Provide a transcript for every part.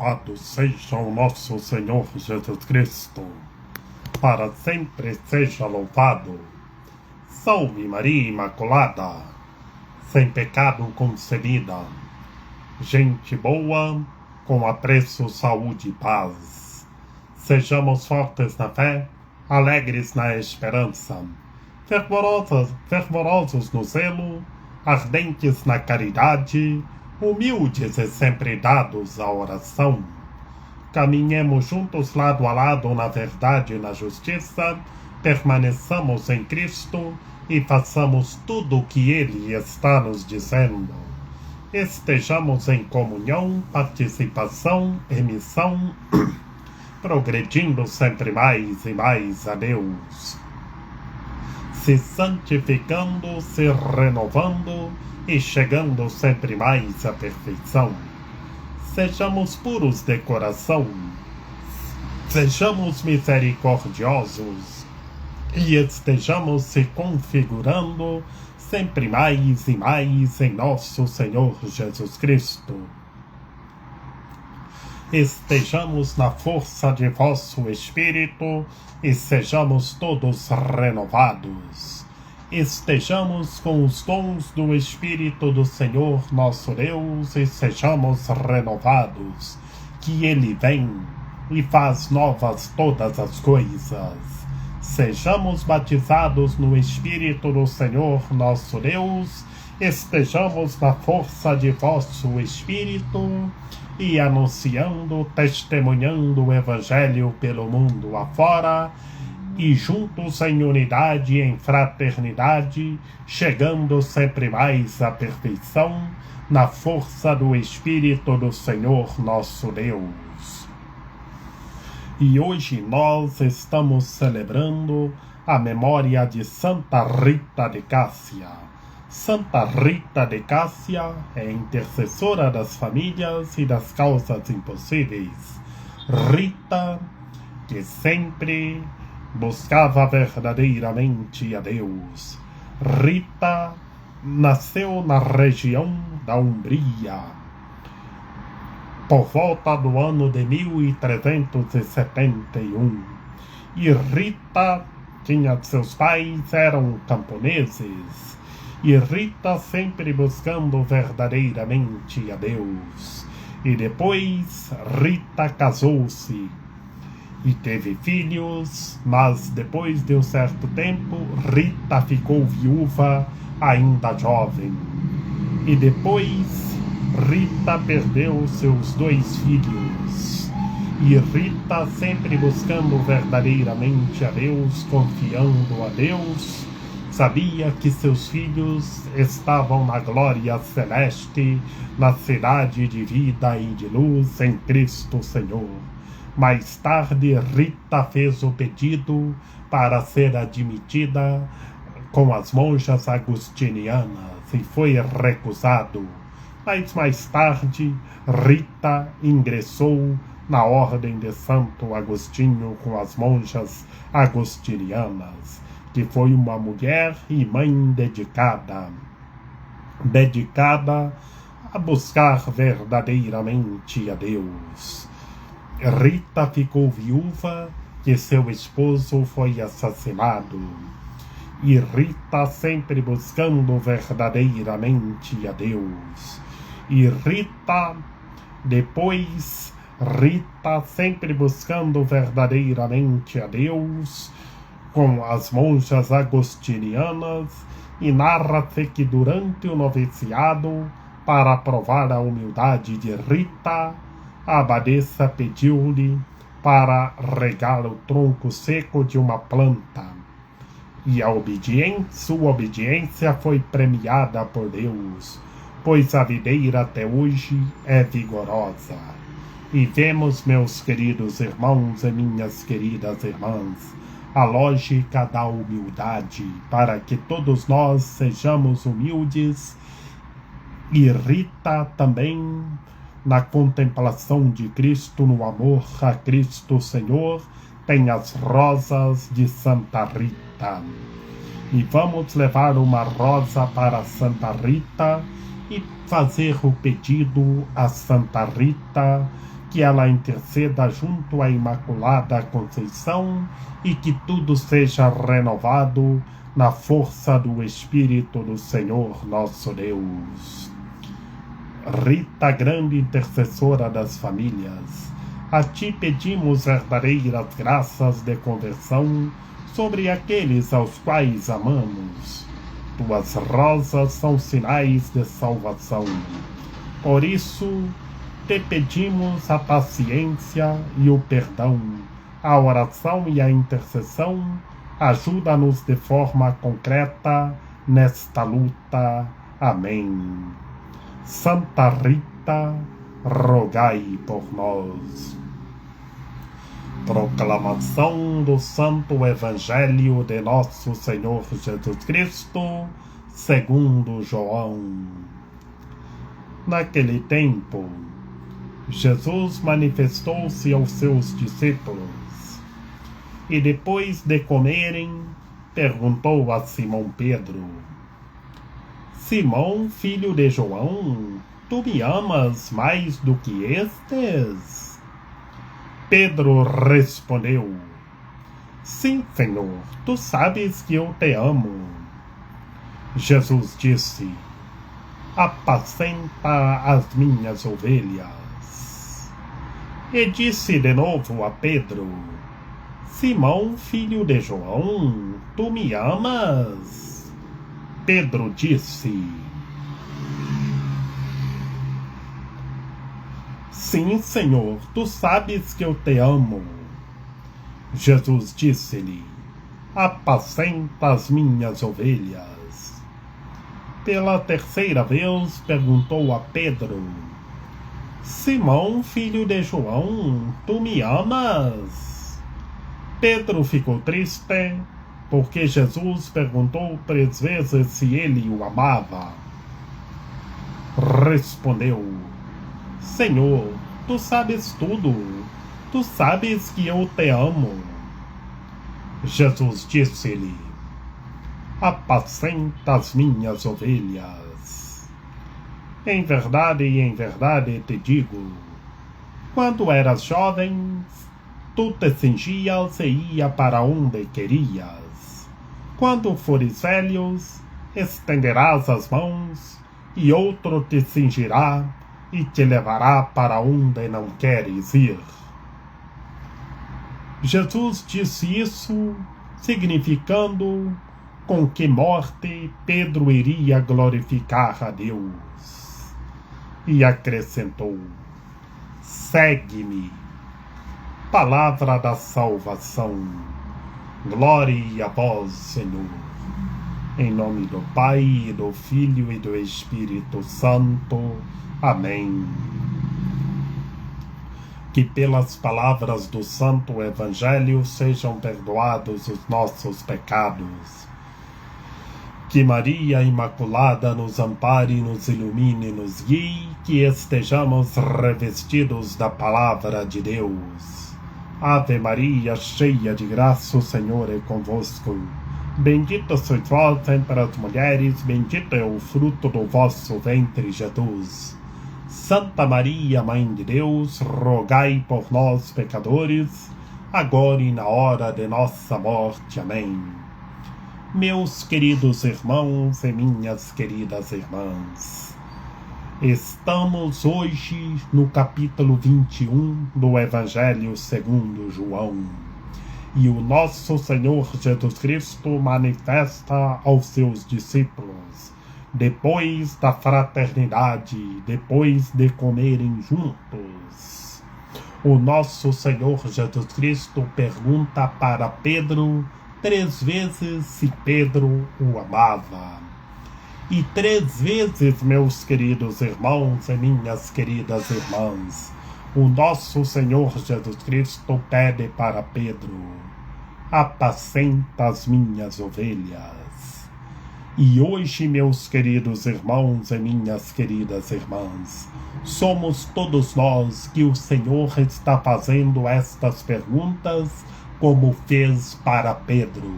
Louvado seja o nosso Senhor Jesus Cristo, para sempre seja louvado. Salve Maria Imaculada, sem pecado concebida, gente boa, com apreço, saúde e paz. Sejamos fortes na fé, alegres na esperança, fervorosos no zelo, ardentes na caridade, humildes e sempre dados à oração. Caminhemos juntos lado a lado na verdade e na justiça, permaneçamos em Cristo e façamos tudo o que Ele está nos dizendo. Estejamos em comunhão, participação e missão, progredindo sempre mais e mais a Deus, se santificando, se renovando e chegando sempre mais à perfeição. Sejamos puros de coração, sejamos misericordiosos e estejamos se configurando sempre mais e mais em nosso Senhor Jesus Cristo. Estejamos na força de vosso Espírito e sejamos todos renovados. Estejamos com os dons do Espírito do Senhor nosso Deus e sejamos renovados, que Ele vem e faz novas todas as coisas. Sejamos batizados no Espírito do Senhor nosso Deus, estejamos na força de vosso Espírito e anunciando, testemunhando o Evangelho pelo mundo afora, e juntos em unidade e em fraternidade, chegando sempre mais à perfeição, na força do Espírito do Senhor nosso Deus. E hoje nós estamos celebrando a memória de Santa Rita de Cássia. Santa Rita de Cássia é intercessora das famílias e das causas impossíveis. Rita, que sempre buscava verdadeiramente a Deus. Rita nasceu na região da Umbria, por volta do ano de 1371. E Rita seus pais eram camponeses. E Rita sempre buscando verdadeiramente a Deus. E depois Rita casou-se e teve filhos, mas depois de um certo tempo, Rita ficou viúva ainda jovem. E depois, Rita perdeu seus 2 filhos. E Rita, sempre buscando verdadeiramente a Deus, confiando a Deus, sabia que seus filhos estavam na glória celeste, na cidade de vida e de luz em Cristo Senhor. Mais tarde, Rita fez o pedido para ser admitida com as monjas agostinianas e foi recusado. Mas mais tarde, Rita ingressou na Ordem de Santo Agostinho com as monjas agostinianas, que foi uma mulher e mãe dedicada a buscar verdadeiramente a Deus. Rita ficou viúva e seu esposo foi assassinado. E Rita sempre buscando verdadeiramente a Deus. E Rita sempre buscando verdadeiramente a Deus com as monjas agostinianas, e narra-se que durante o noviciado, para provar a humildade de Rita, a abadesa pediu-lhe para regar o tronco seco de uma planta, e sua obediência foi premiada por Deus, pois a videira até hoje é vigorosa. E vemos, meus queridos irmãos e minhas queridas irmãs, a lógica da humildade, para que todos nós sejamos humildes. E Rita também, na contemplação de Cristo, no amor a Cristo Senhor, tem as rosas de Santa Rita. E vamos levar uma rosa para Santa Rita e fazer o pedido a Santa Rita que ela interceda junto à Imaculada Conceição e que tudo seja renovado na força do Espírito do Senhor nosso Deus. Rita, grande intercessora das famílias, a ti pedimos verdadeiras graças de conversão sobre aqueles aos quais amamos. Tuas rosas são sinais de salvação. Por isso, te pedimos a paciência e o perdão, a oração e a intercessão. Ajuda-nos de forma concreta nesta luta. Amém. Santa Rita, rogai por nós. Proclamação do Santo Evangelho de Nosso Senhor Jesus Cristo, segundo João. Naquele tempo, Jesus manifestou-se aos seus discípulos e, depois de comerem, perguntou a Simão Pedro: Simão, filho de João, tu me amas mais do que estes? Pedro respondeu: Sim, Senhor, tu sabes que eu te amo. Jesus disse: Apacenta as minhas ovelhas. E disse de novo a Pedro: Simão, filho de João, tu me amas? Pedro disse: Sim, Senhor, tu sabes que eu te amo. Jesus disse-lhe: Apacenta as minhas ovelhas. Pela terceira vez perguntou a Pedro: Simão, filho de João, tu me amas? Pedro ficou triste, porque Jesus perguntou 3 vezes se ele o amava. Respondeu: Senhor, tu sabes tudo, tu sabes que eu te amo. Jesus disse-lhe: Apacenta as minhas ovelhas. Em verdade te digo, quando eras jovem, tu te cingias e ia para onde querias. Quando fores velhos, estenderás as mãos, e outro te cingirá e te levará para onde não queres ir. Jesus disse isso, significando com que morte Pedro iria glorificar a Deus. E acrescentou: Segue-me. Palavra da salvação. Glória a vós, Senhor. Em nome do Pai, e do Filho e do Espírito Santo. Amém. Que pelas palavras do Santo Evangelho sejam perdoados os nossos pecados. Que Maria Imaculada nos ampare, nos ilumine, nos guie, que estejamos revestidos da Palavra de Deus. Ave Maria, cheia de graça, o Senhor é convosco. Bendita sois vós entre as mulheres, bendito é o fruto do vosso ventre, Jesus. Santa Maria, Mãe de Deus, rogai por nós, pecadores, agora e na hora de nossa morte. Amém. Meus queridos irmãos e minhas queridas irmãs, estamos hoje no capítulo 21 do Evangelho segundo João, e o nosso Senhor Jesus Cristo manifesta aos seus discípulos, depois da fraternidade, depois de comerem juntos. O nosso Senhor Jesus Cristo pergunta para Pedro 3 vezes se Pedro o amava. E 3 vezes, meus queridos irmãos e minhas queridas irmãs, o nosso Senhor Jesus Cristo pede para Pedro: apacenta as minhas ovelhas. E hoje, meus queridos irmãos e minhas queridas irmãs, somos todos nós que o Senhor está fazendo estas perguntas como fez para Pedro,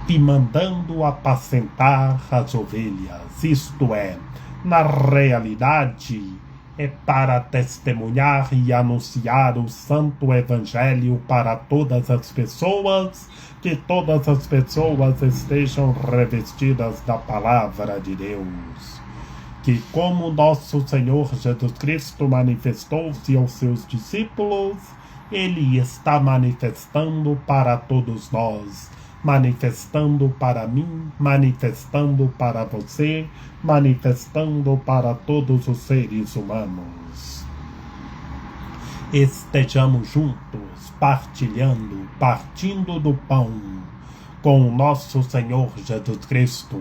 te mandando apacentar as ovelhas. Isto é, na realidade, é para testemunhar e anunciar o Santo Evangelho para todas as pessoas, que todas as pessoas estejam revestidas da Palavra de Deus. Que como nosso Senhor Jesus Cristo manifestou-se aos seus discípulos, Ele está manifestando para todos nós, manifestando para mim, manifestando para você, manifestando para todos os seres humanos. Estejamos juntos, partilhando, partindo do pão com o nosso Senhor Jesus Cristo,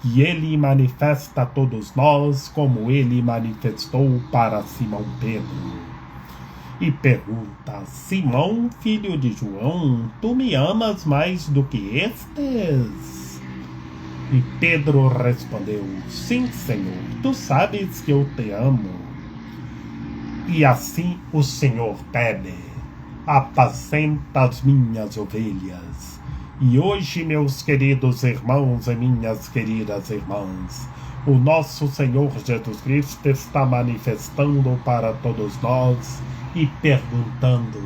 que Ele manifesta a todos nós como Ele manifestou para Simão Pedro. E pergunta: Simão, filho de João, tu me amas mais do que estes? E Pedro respondeu: Sim, Senhor, tu sabes que eu te amo. E assim o Senhor pede: apacenta as minhas ovelhas. E hoje, meus queridos irmãos e minhas queridas irmãs, o nosso Senhor Jesus Cristo está manifestando para todos nós e perguntando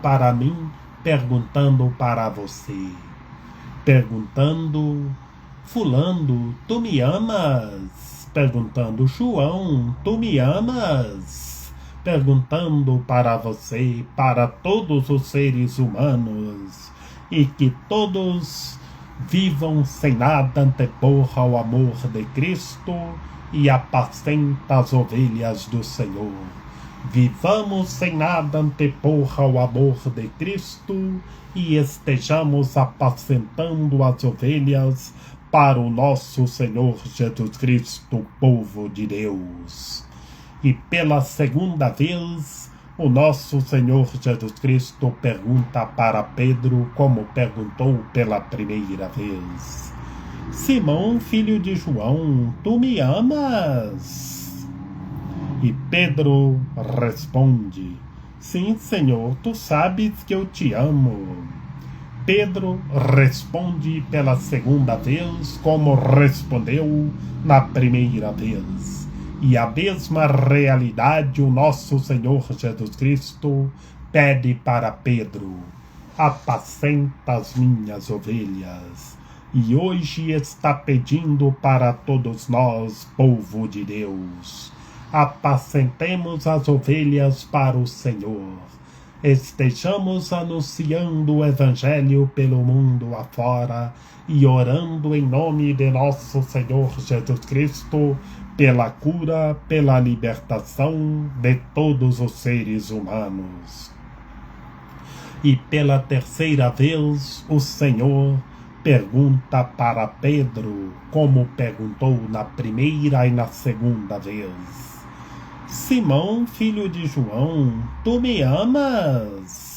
para mim, perguntando para você, perguntando: fulano, tu me amas? Perguntando: João, tu me amas? Perguntando para você, para todos os seres humanos, e que todos vivam sem nada antepor ao amor de Cristo e apacenta as ovelhas do Senhor. Vivamos sem nada antepor ao amor de Cristo e estejamos apacentando as ovelhas para o nosso Senhor Jesus Cristo, povo de Deus. E pela segunda vez, o nosso Senhor Jesus Cristo pergunta para Pedro como perguntou pela primeira vez: Simão, filho de João, tu me amas? E Pedro responde: Sim, Senhor, tu sabes que eu te amo. Pedro responde pela segunda vez como respondeu na primeira vez. E a mesma realidade o nosso Senhor Jesus Cristo pede para Pedro: apacenta as minhas ovelhas. E hoje está pedindo para todos nós, povo de Deus: apacentemos as ovelhas para o Senhor. Estejamos anunciando o Evangelho pelo mundo afora e orando em nome de nosso Senhor Jesus Cristo pela cura, pela libertação de todos os seres humanos. E pela terceira vez o Senhor pergunta para Pedro, como perguntou na primeira e na segunda vez: Simão, filho de João, tu me amas?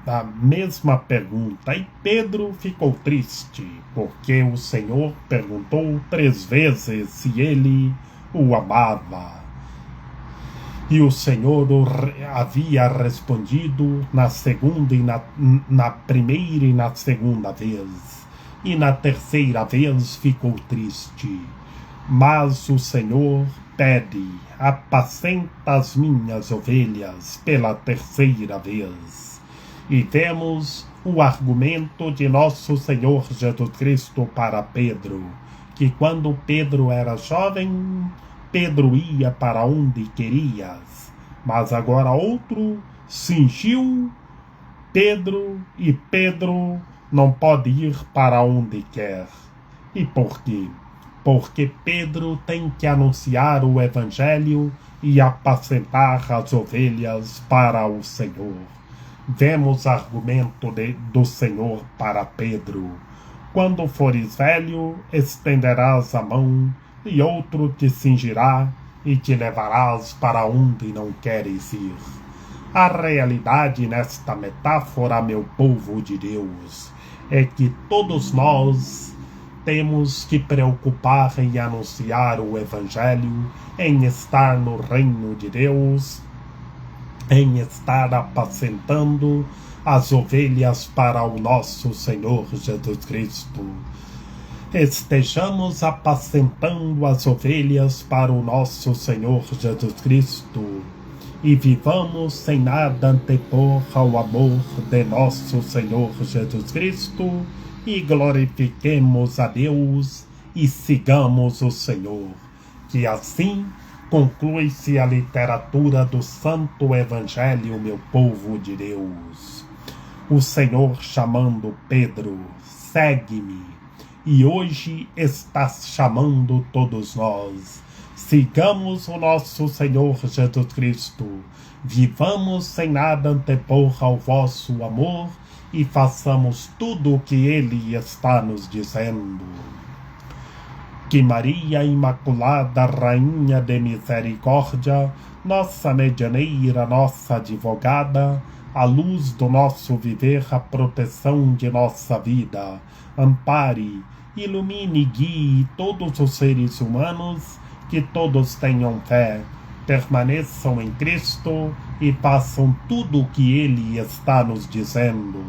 A mesma pergunta, e Pedro ficou triste, porque o Senhor perguntou 3 vezes se ele o amava. E o Senhor havia respondido na segunda e na primeira e na segunda vez. E na terceira vez ficou triste. Mas o Senhor pede: apacenta as minhas ovelhas pela terceira vez. E vemos o argumento de nosso Senhor Jesus Cristo para Pedro, que quando Pedro era jovem, Pedro ia para onde queria, mas agora outro cingiu Pedro e Pedro não pode ir para onde quer. E por quê? Porque Pedro tem que anunciar o Evangelho e apacentar as ovelhas para o Senhor. Vemos argumento do Senhor para Pedro: quando fores velho, estenderás a mão, e outro te cingirá e te levarás para onde não queres ir. A realidade nesta metáfora, meu povo de Deus, é que todos nós temos que preocupar em anunciar o Evangelho, em estar no reino de Deus, em estar apacentando as ovelhas para o nosso Senhor Jesus Cristo. estejamos apacentando as ovelhas para o nosso Senhor Jesus Cristo e vivamos sem nada antepor ao amor de nosso Senhor Jesus Cristo e glorifiquemos a Deus e sigamos o Senhor. Que assim conclui-se a literatura do Santo Evangelho, meu povo de Deus. O Senhor chamando Pedro, segue-me, e hoje está chamando todos nós. Sigamos o nosso Senhor Jesus Cristo, vivamos sem nada antepor ao vosso amor e façamos tudo o que Ele está nos dizendo. Que Maria Imaculada, Rainha de Misericórdia, nossa medianeira, nossa advogada, a luz do nosso viver, a proteção de nossa vida, ampare, ilumine e guie todos os seres humanos, que todos tenham fé, permaneçam em Cristo e façam tudo o que Ele está nos dizendo.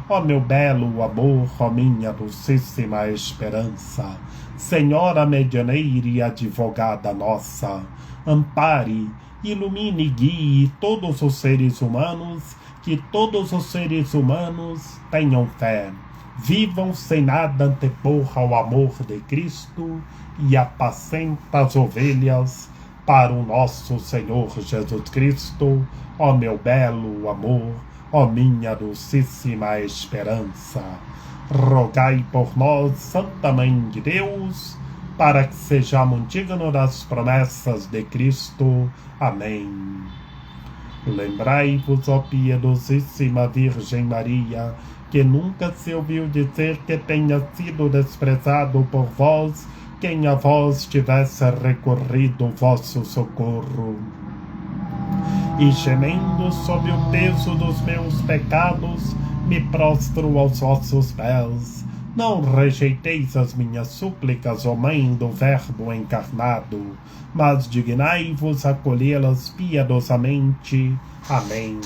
Ó meu belo amor, ó minha dulcíssima esperança, Senhora medianeira e advogada nossa, ampare, ilumine e guie todos os seres humanos, que todos os seres humanos tenham fé, vivam sem nada antepor ao amor de Cristo e apacenta as ovelhas para o nosso Senhor Jesus Cristo, ó meu belo amor, ó minha dulcíssima esperança. Rogai por nós, Santa Mãe de Deus, para que sejamos dignos das promessas de Cristo. Amém. Lembrai-vos, ó piedosíssima Virgem Maria, que nunca se ouviu dizer que tenha sido desprezado por vós quem a vós tivesse recorrido o vosso socorro. E gemendo sob o peso dos meus pecados, me prostro aos vossos pés. Não rejeiteis as minhas súplicas, ó Mãe do Verbo encarnado, mas dignai-vos acolhê-las piedosamente. Amém.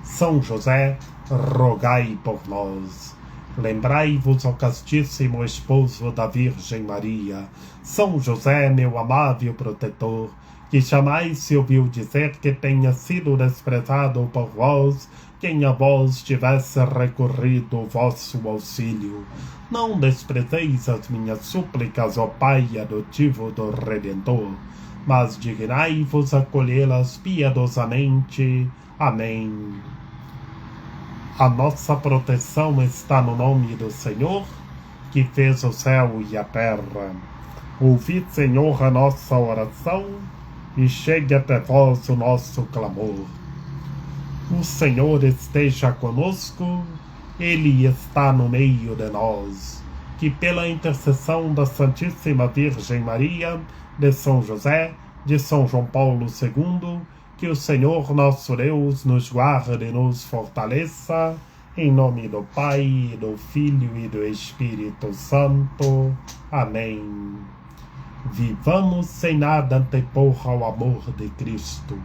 São José, rogai por nós. Lembrai-vos, ó castíssimo esposo da Virgem Maria, São José, meu amável protetor, que jamais se ouviu dizer que tenha sido desprezado por vós quem a vós tivesse recorrido o vosso auxílio. Não desprezeis as minhas súplicas, ó Pai adotivo do Redentor, mas dignai-vos acolhê-las piedosamente. Amém. A nossa proteção está no nome do Senhor, que fez o céu e a terra. Ouvi, Senhor, a nossa oração, e chegue até vós o nosso clamor. O Senhor esteja conosco, Ele está no meio de nós. Que pela intercessão da Santíssima Virgem Maria, de São José, de São João Paulo II, que o Senhor nosso Deus nos guarde e nos fortaleça, em nome do Pai, do Filho e do Espírito Santo. Amém. Vivamos sem nada antepor ao amor de Cristo.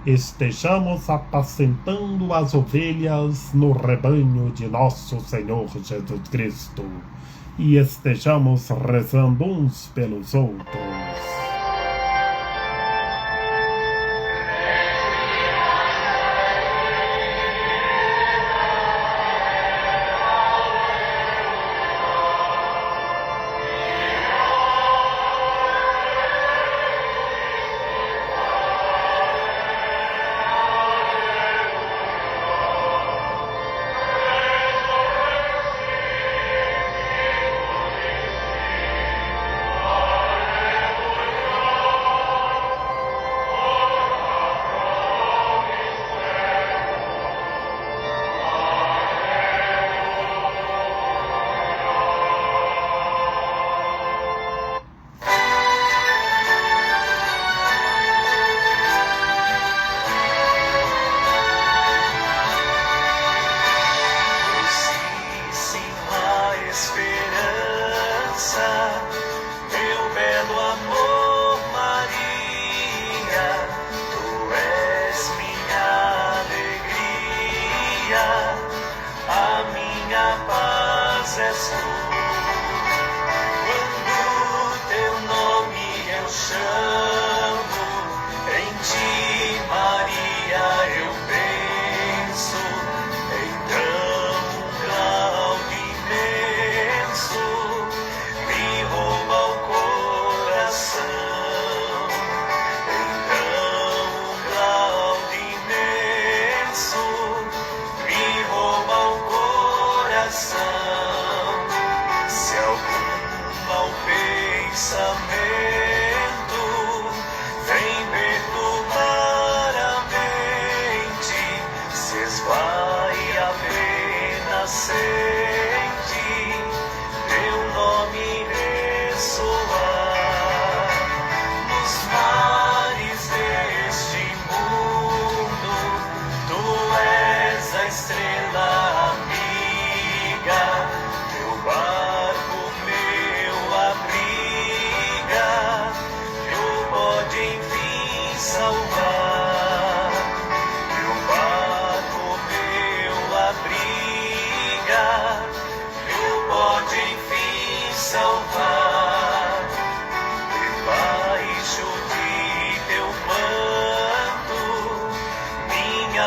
Estejamos apacentando as ovelhas no rebanho de nosso Senhor Jesus Cristo. E estejamos rezando uns pelos outros.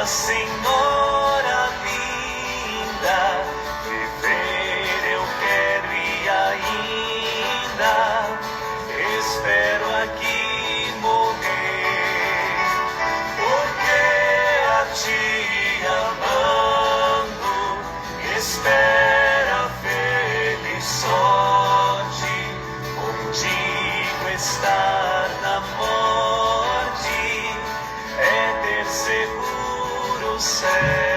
Senhora linda, viver eu quero e ainda espero aqui morrer, porque a ti amando espera feliz sorte, contigo estar na morte é ter seguro céu.